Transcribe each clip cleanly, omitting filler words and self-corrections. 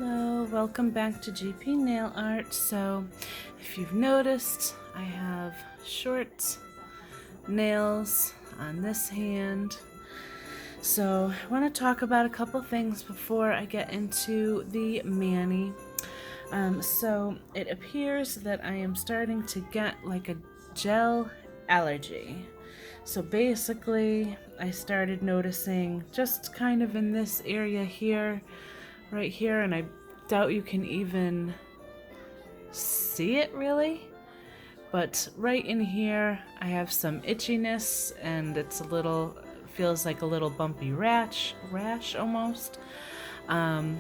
Hello, welcome back to GP Nail Art. So, if you've noticed, I have short nails on this hand. So, I want to talk about a couple things before I get into the mani. So, it appears that I am starting to get like a gel allergy. So basically, I started noticing just kind of in this area here, right here, and I doubt you can even see it really, but right in here I have some itchiness, and it's a little, feels like a little bumpy rash almost. And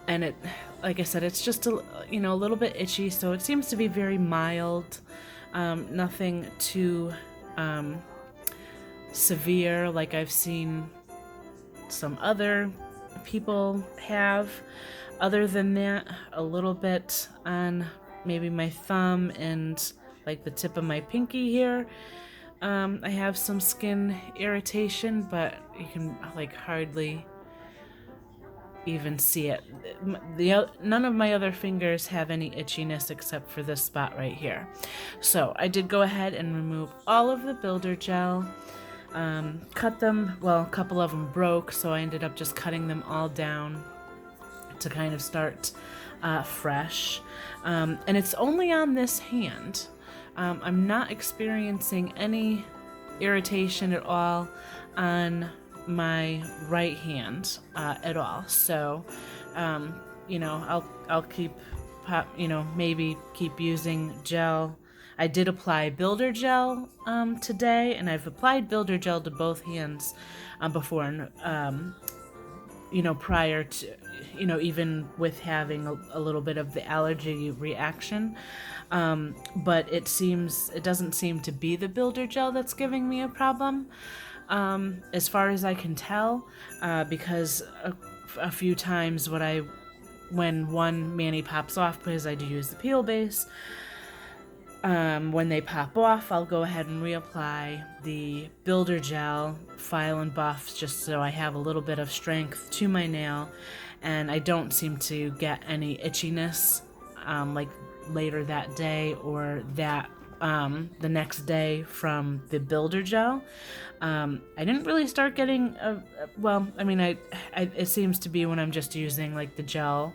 it, like I said, it's just a little bit itchy, so it seems to be very mild, nothing too severe like I've seen some other people have. Other than that, a little bit on maybe my thumb and like the tip of my pinky here. I have some skin irritation, but you can like hardly even see it. None of my other fingers have any itchiness except for this spot right here. So I did go ahead and remove all of the builder gel. Cut them, well, a couple of them broke, so I ended up just cutting them all down to kind of start fresh. And it's only on this hand. I'm not experiencing any irritation at all on my right hand at all. So, I'll keep, maybe keep using gel. I did apply builder gel today, and I've applied builder gel to both hands before, prior to, even with having a little bit of the allergy reaction. But it doesn't seem to be the builder gel that's giving me a problem, as far as I can tell, because a few times when one mani pops off, because I do use the peel base, when they pop off, I'll go ahead and reapply the builder gel, file and buff, just so I have a little bit of strength to my nail, and I don't seem to get any itchiness like later that day or that the next day from the builder gel. I didn't really start getting it seems to be when I'm just using like the gel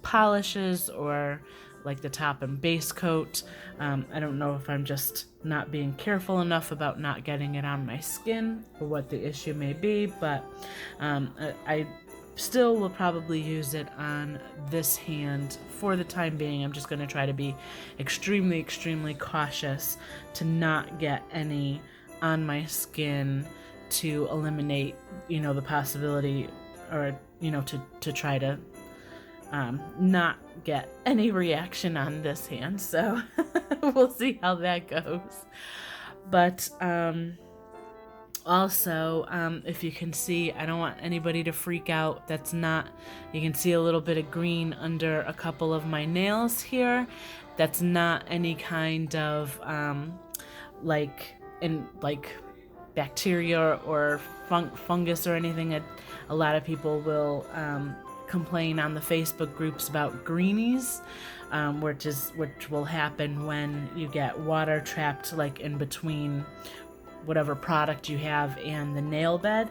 polishes or like the top and base coat. I don't know if I'm just not being careful enough about not getting it on my skin or what the issue may be, but I still will probably use it on this hand for the time being. I'm just going to try to be extremely, extremely cautious to not get any on my skin, to eliminate, the possibility, or, to try to not get any reaction on this hand. So we'll see how that goes. But also, if you can see, I don't want anybody to freak out. That's not, you can see a little bit of green under a couple of my nails here. That's not any kind of bacteria or fungus or anything. A lot of people will complain on the Facebook groups about greenies, which will happen when you get water trapped like in between whatever product you have and the nail bed.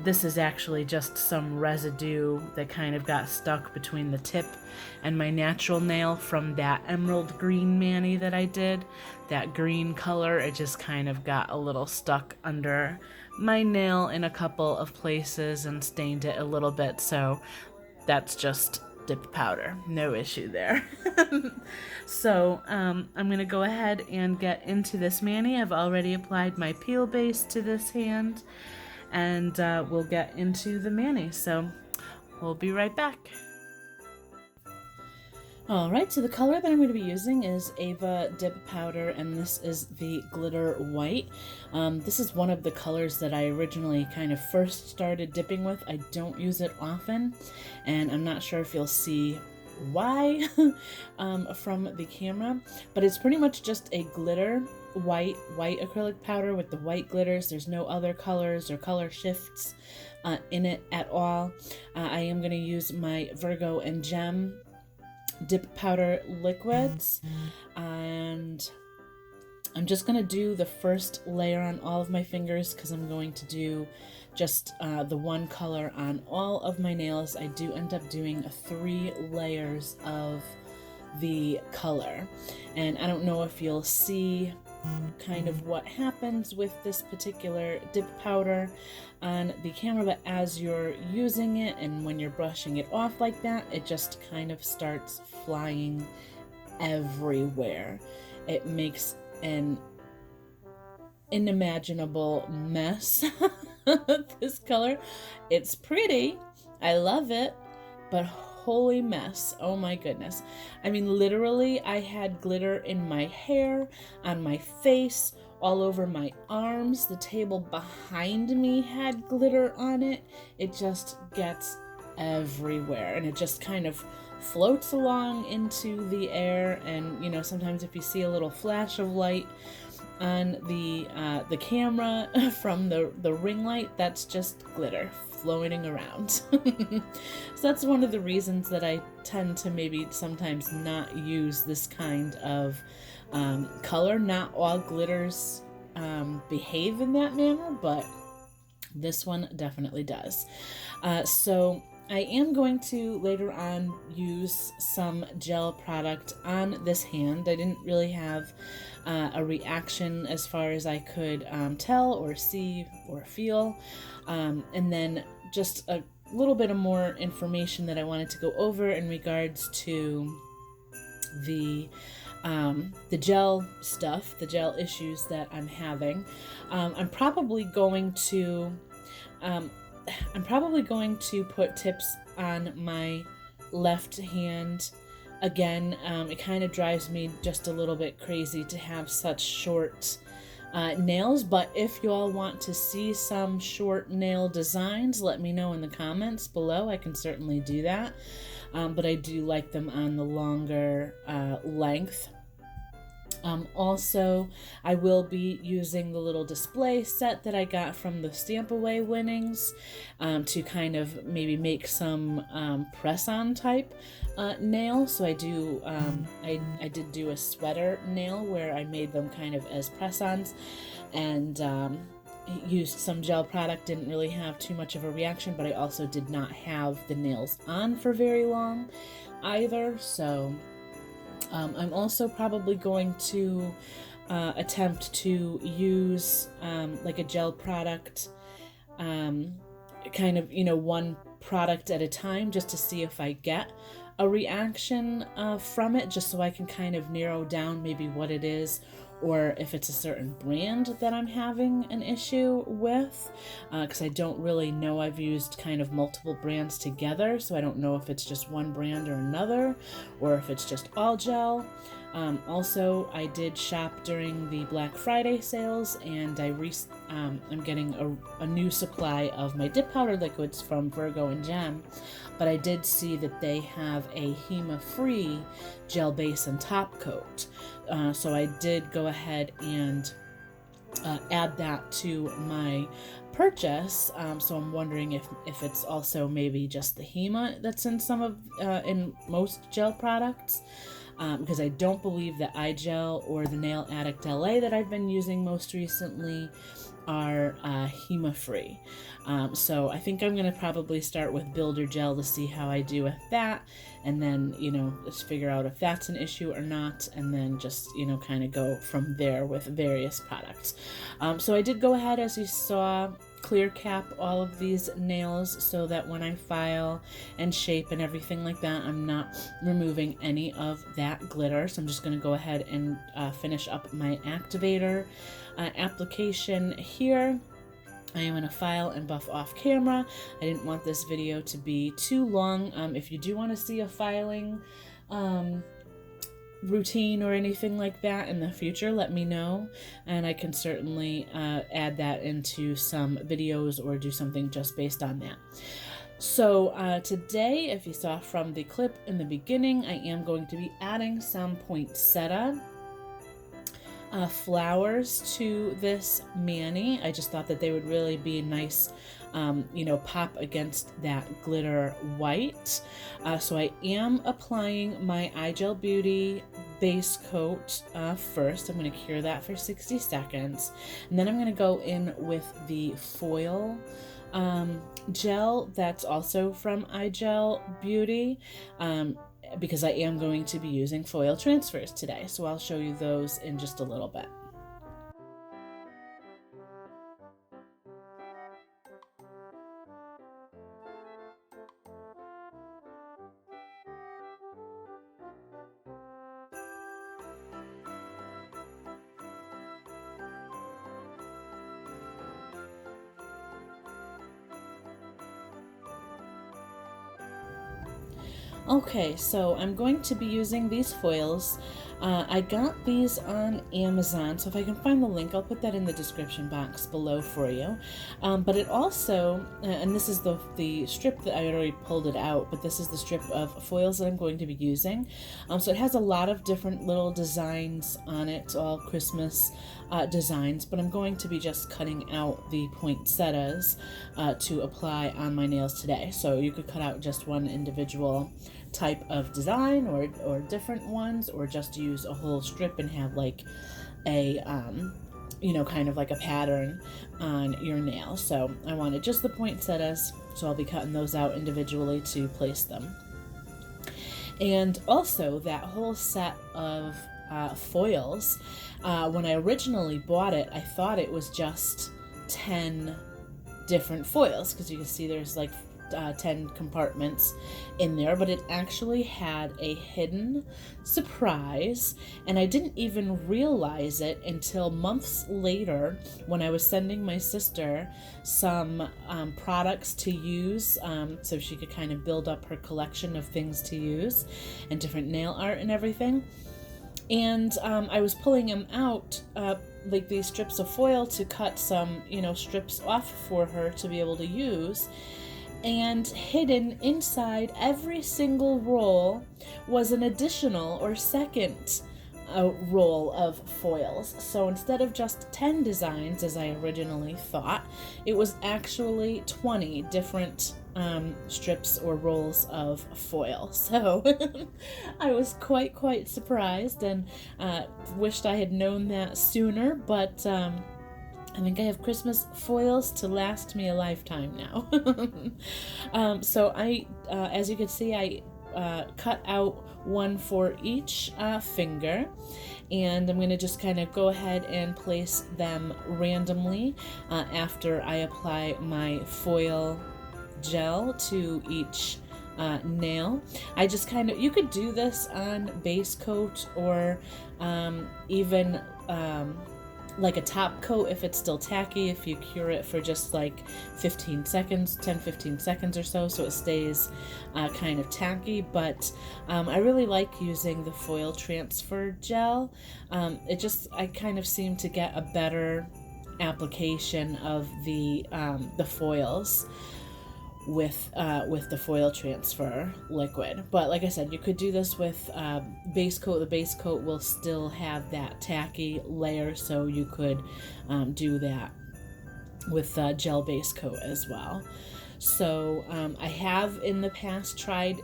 This is actually just some residue that kind of got stuck between the tip and my natural nail from that emerald green mani that I did. That green color, it just kind of got a little stuck under my nail in a couple of places and stained it a little bit, so that's just dip powder, no issue there. So I'm gonna go ahead and get into this mani. I've already applied my peel base to this hand, and we'll get into the mani, so we'll be right back. Alright, so the color that I'm going to be using is AVVA Dip Powder, and this is the Glitter White. This is one of the colors that I originally kind of first started dipping with. I don't use it often, and I'm not sure if you'll see why from the camera, but it's pretty much just a glitter white acrylic powder with the white glitters. There's no other colors or color shifts in it at all. I am going to use my Virgo and Gem dip powder liquids, and I'm just going to do the first layer on all of my fingers because I'm going to do just the one color on all of my nails. I do end up doing 3 layers of the color, and I don't know if you'll see kind of what happens with this particular dip powder on the camera, but as you're using it and when you're brushing it off like that, it just kind of starts flying everywhere. It makes an unimaginable mess. This color, it's pretty, I love it, but holy mess, oh my goodness. I mean, literally I had glitter in my hair, on my face, all over my arms. The table behind me had glitter on it. It just gets everywhere, and it just kind of floats along into the air. And you know, sometimes if you see a little flash of light on the camera from the ring light, that's just glitter floating around. So that's one of the reasons that I tend to maybe sometimes not use this kind of color. Not all glitters behave in that manner, but this one definitely does. So I am going to later on use some gel product on this hand. I didn't really have a reaction as far as I could tell or see or feel. And then just a little bit of more information that I wanted to go over in regards to the gel stuff, the gel issues that I'm having. I'm probably going to put tips on my left hand. Again, it kind of drives me just a little bit crazy to have such short nails, but if you all want to see some short nail designs, let me know in the comments below. I can certainly do that, but I do like them on the longer length. Also, I will be using the little display set that I got from the Stamp Away winnings to kind of maybe make some press-on type nails. So I do, I did do a sweater nail where I made them kind of as press-ons, and used some gel product. Didn't really have too much of a reaction, but I also did not have the nails on for very long either. So I'm also probably going to attempt to use like a gel product, kind of, you know, one product at a time, just to see if I get a reaction from it, just so I can kind of narrow down maybe what it is, or if it's a certain brand that I'm having an issue with, because I don't really know. I've used kind of multiple brands together, so I don't know if it's just one brand or another, or if it's just all gel. Also, I did shop during the Black Friday sales, and I'm getting a new supply of my dip powder liquids from Virgo and Gem, but I did see that they have a HEMA-free gel base and top coat. So I did go ahead and add that to my purchase. So I'm wondering if it's also maybe just the HEMA that's in in most gel products. Because I don't believe that iGel or the Nail Addict LA that I've been using most recently are HEMA free. So I think I'm going to probably start with Builder Gel to see how I do with that, and then, you know, just figure out if that's an issue or not, and then just, you know, kind of go from there with various products. So I did go ahead, as you saw, clear cap all of these nails so that when I file and shape and everything like that, I'm not removing any of that glitter. So I'm just going to go ahead and finish up my activator application here. I am going to file and buff off camera. I didn't want this video to be too long. If you do want to see a filing routine or anything like that in the future, let me know, and I can certainly add that into some videos or do something just based on that. So today, if you saw from the clip in the beginning, I am going to be adding some poinsettia flowers to this mani. I just thought that they would really be nice, pop against that glitter white. So I am applying my iGel Beauty base coat first. I'm going to cure that for 60 seconds. And then I'm going to go in with the foil gel that's also from iGel Beauty. Because I am going to be using foil transfers today. So I'll show you those in just a little bit. Okay, so I'm going to be using these foils. I got these on Amazon, so if I can find the link, I'll put that in the description box below for you. But it also, and this is the strip that I already pulled it out, but this is the strip of foils that I'm going to be using. So it has a lot of different little designs on it, all Christmas designs, but I'm going to be just cutting out the poinsettias to apply on my nails today. So you could cut out just one individual type of design or different ones, or just use a whole strip and have like a kind of like a pattern on your nail. So I wanted just the poinsettias, so I'll be cutting those out individually to place them. And also that whole set of foils, when I originally bought it, I thought it was just 10 different foils, because you can see there's like 10 compartments in there, but it actually had a hidden surprise, and I didn't even realize it until months later when I was sending my sister some products to use, so she could kind of build up her collection of things to use and different nail art and everything. And I was pulling them out, like these strips of foil, to cut some, strips off for her to be able to use. And hidden inside every single roll was an additional or second roll of foils. So instead of just 10 designs, as I originally thought, it was actually 20 different strips or rolls of foil. So I was quite surprised, and wished I had known that sooner, but I think I have Christmas foils to last me a lifetime now. So I, as you can see, I cut out one for each finger, and I'm going to just kind of go ahead and place them randomly after I apply my foil gel to each nail. I just kind of, you could do this on base coat, or even like a top coat if it's still tacky, if you cure it for just like 15 seconds, 10-15 seconds or so it stays kind of tacky. But I really like using the foil transfer gel. I kind of seem to get a better application of the foils with the foil transfer liquid. But like I said, you could do this with base coat. The base coat will still have that tacky layer, so you could do that with gel base coat as well. So I have in the past tried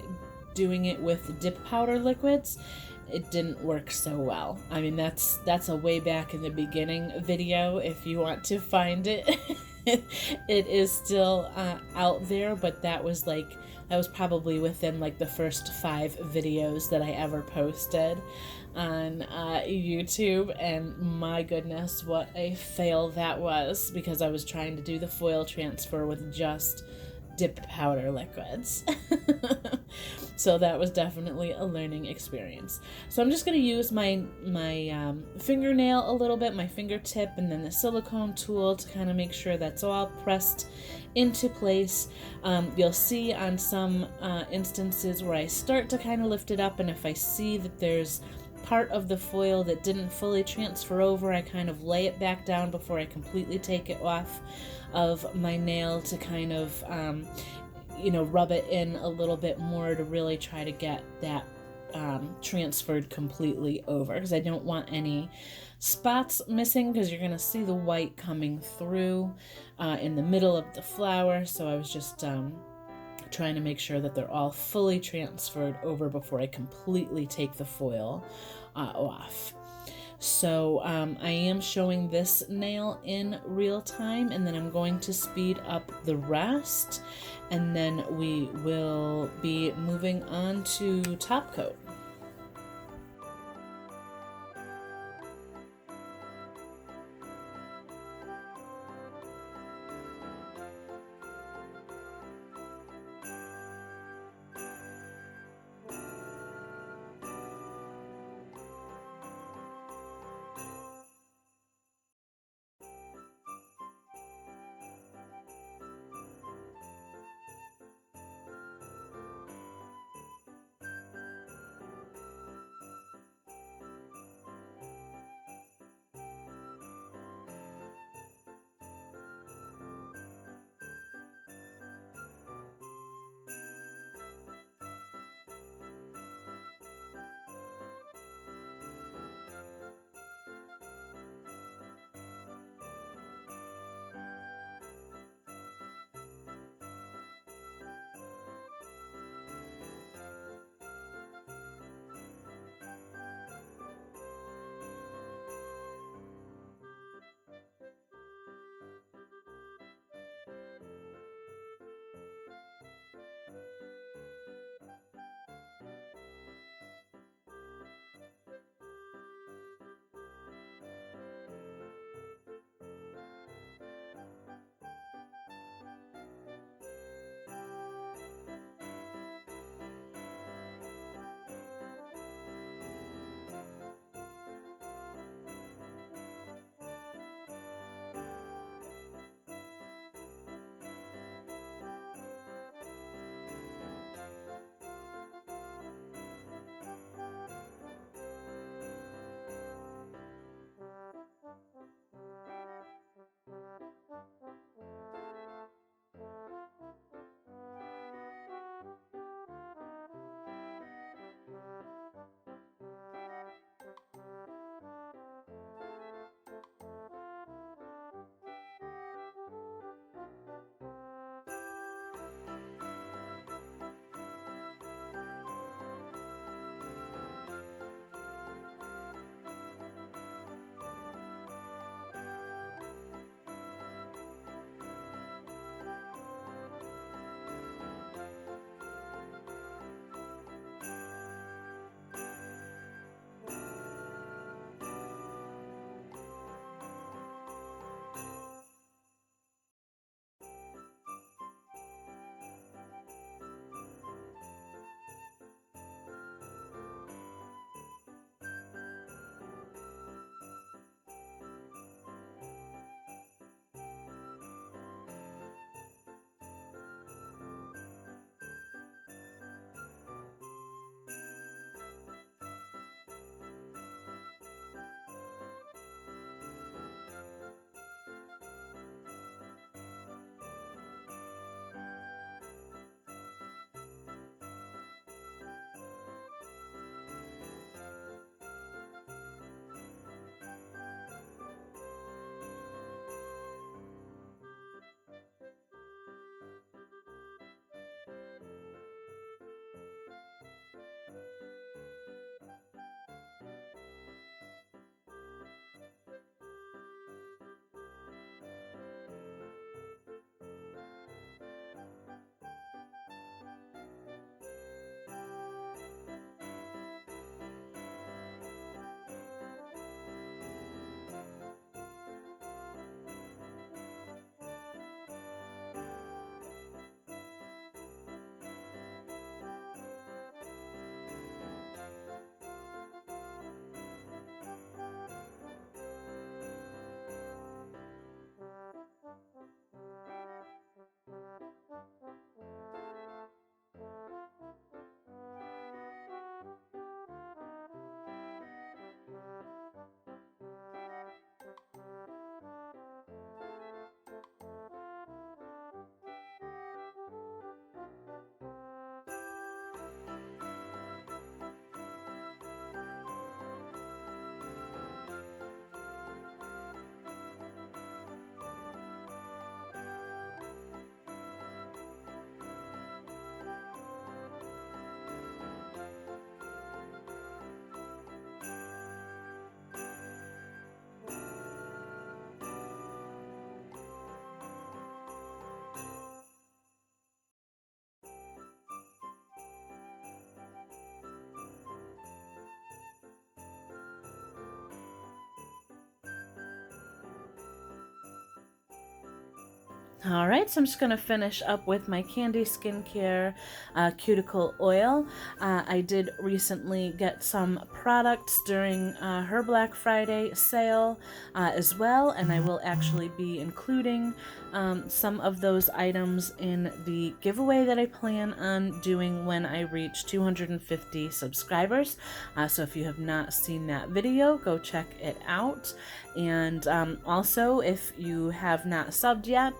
doing it with dip powder liquids. It didn't work so well. I mean, that's a way back in the beginning video if you want to find it. It is still out there, but that was probably within like the first 5 videos that I ever posted on YouTube, and my goodness, what a fail that was, because I was trying to do the foil transfer with just dip powder liquids. So that was definitely a learning experience. So I'm just going to use my fingernail a little bit, my fingertip, and then the silicone tool to kind of make sure that's all pressed into place. You'll see on some instances where I start to kind of lift it up, and if I see that there's part of the foil that didn't fully transfer over, I kind of lay it back down before I completely take it off of my nail to kind of rub it in a little bit more to really try to get that transferred completely over, because I don't want any spots missing, because you're going to see the white coming through in the middle of the flower. So I was just trying to make sure that they're all fully transferred over before I completely take the foil off. So I am showing this nail in real time, and then I'm going to speed up the rest, and then we will be moving on to top coat. All right, so I'm just going to finish up with my Candi Skin Care cuticle oil. I did recently get some products during her Black Friday sale as well, and I will actually be including some of those items in the giveaway that I plan on doing when I reach 250 subscribers. So if you have not seen that video, go check it out. And also, if you have not subbed yet,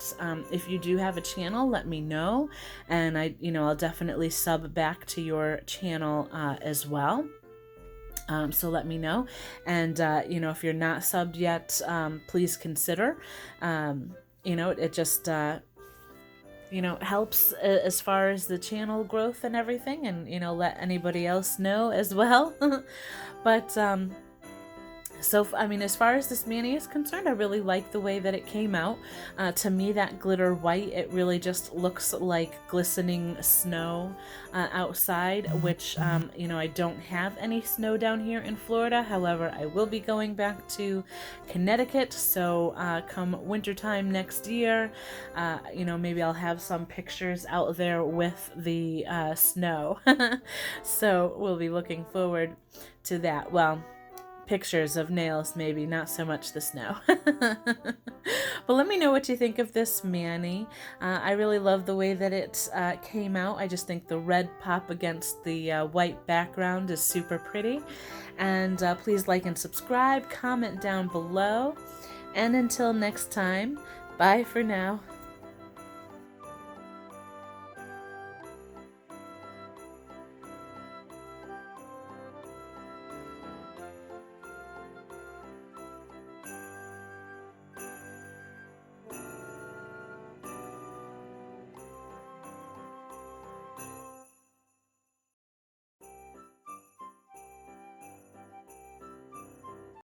if you do have a channel, let me know, and I'll definitely sub back to your channel as well. So let me know, and if you're not subbed yet, please consider. It just helps as far as the channel growth and everything, and let anybody else know as well. But so, as far as this mani is concerned, I really like the way that it came out. To me, that glitter white, it really just looks like glistening snow outside, which, I don't have any snow down here in Florida. However, I will be going back to Connecticut, so come wintertime next year, maybe I'll have some pictures out there with the snow. So we'll be looking forward to that. Well, pictures of nails, maybe, not so much the snow. But let me know what you think of this mani. I really love the way that it came out. I just think the red pop against the white background is super pretty. And please like and subscribe, comment down below. And until next time, bye for now.